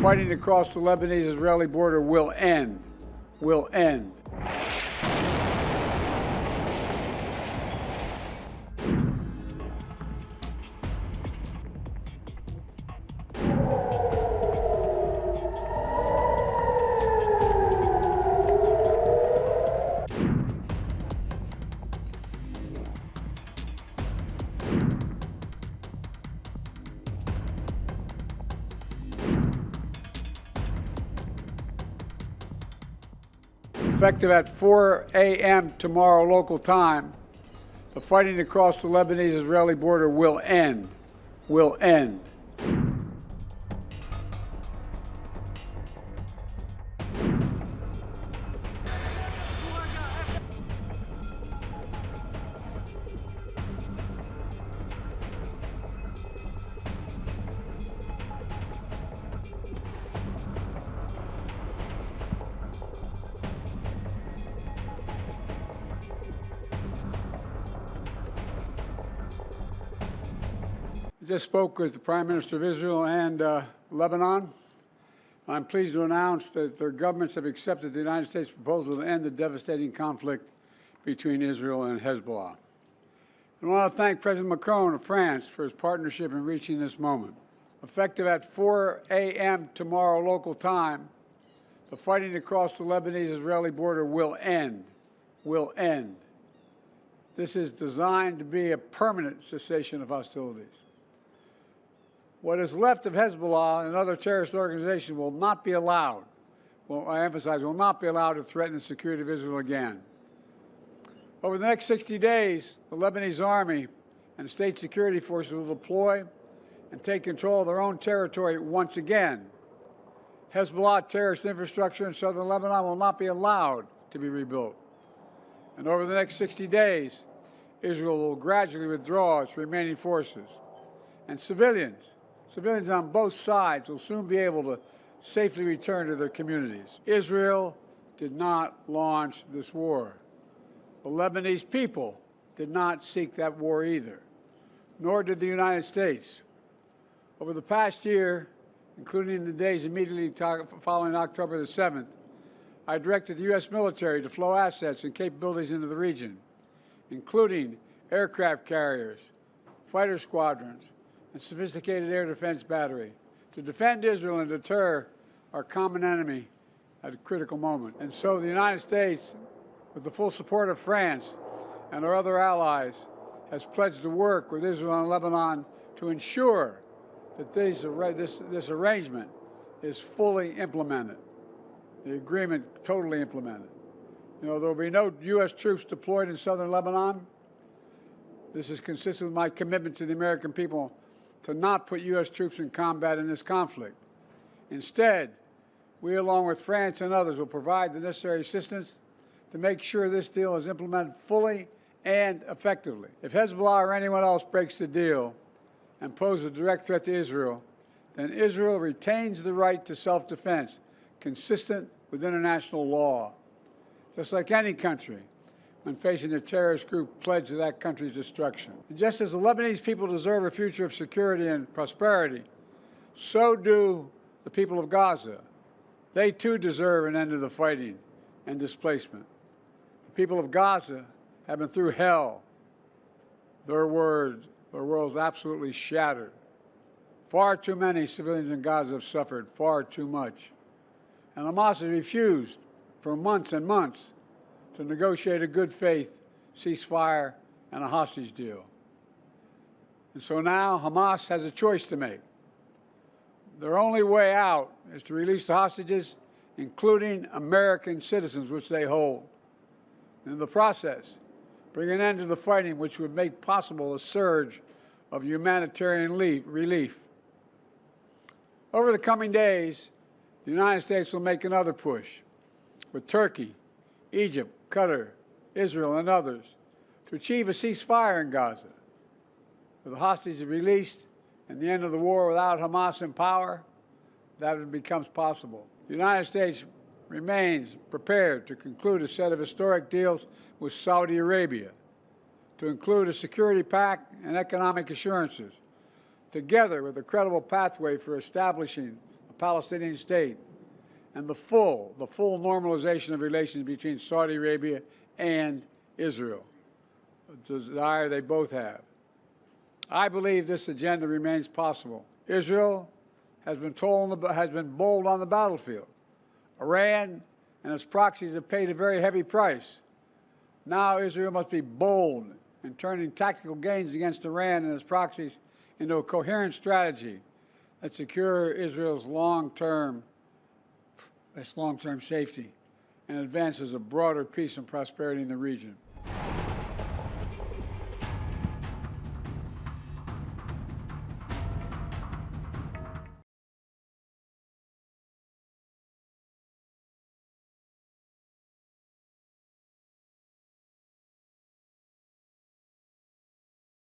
fighting across the Lebanese-Israeli border will end. Will end. Effective at 4 a.m. tomorrow local time, the fighting across the Lebanese-Israeli border will end. Will end. I just spoke with the Prime Minister of Israel and Lebanon. I'm pleased to announce that their governments have accepted the United States proposal to end the devastating conflict between Israel and Hezbollah. I want to thank President Macron of France for his partnership in reaching this moment. Effective at 4 a.m. tomorrow local time, the fighting across the Lebanese-Israeli border will end. Will end. This is designed to be a permanent cessation of hostilities. What is left of Hezbollah and other terrorist organizations will not be allowed, well, I emphasize, will not be allowed to threaten the security of Israel again. Over the next 60 days, the Lebanese army and state security forces will deploy and take control of their own territory once again. Hezbollah terrorist infrastructure in southern Lebanon will not be allowed to be rebuilt. And over the next 60 days, Israel will gradually withdraw its remaining forces. And civilians on both sides will soon be able to safely return to their communities. Israel did not launch this war. The Lebanese people did not seek that war either, nor did the United States. Over the past year, including the days immediately following October the 7th, I directed the U.S. military to flow assets and capabilities into the region, including aircraft carriers, fighter squadrons, and sophisticated air defense battery to defend Israel and deter our common enemy at a critical moment. And so the United States, with the full support of France and our other allies, has pledged to work with Israel and Lebanon to ensure that this arrangement is fully implemented, the agreement totally implemented. You know, there will be no U.S. troops deployed in southern Lebanon. This is consistent with my commitment to the American people to not put U.S. troops in combat in this conflict. Instead, we, along with France and others, will provide the necessary assistance to make sure this deal is implemented fully and effectively. If Hezbollah or anyone else breaks the deal and poses a direct threat to Israel, then Israel retains the right to self-defense consistent with international law, just like any country when facing a terrorist group pledged to that country's destruction. And just as the Lebanese people deserve a future of security and prosperity, so do the people of Gaza. They too deserve an end to the fighting and displacement. The people of Gaza have been through hell. Their world's absolutely shattered. Far too many civilians in Gaza have suffered, far too much. And Hamas has refused for months and months to negotiate a good faith ceasefire and a hostage deal. And so now Hamas has a choice to make. Their only way out is to release the hostages, including American citizens, which they hold. In the process, bring an end to the fighting, which would make possible a surge of humanitarian relief. Over the coming days, the United States will make another push with Turkey, Egypt, Qatar, Israel, and others to achieve a ceasefire in Gaza. With the hostages released and the end of the war without Hamas in power, that becomes possible. The United States remains prepared to conclude a set of historic deals with Saudi Arabia, to include a security pact and economic assurances, together with a credible pathway for establishing a Palestinian state and the full normalization of relations between Saudi Arabia and Israel, a desire they both have. I believe this agenda remains possible. Israel has been bold on the battlefield. Iran and its proxies have paid a very heavy price. Now Israel must be bold in turning tactical gains against Iran and its proxies into a coherent strategy that secures Israel's long-term safety and advances a broader peace and prosperity in the region.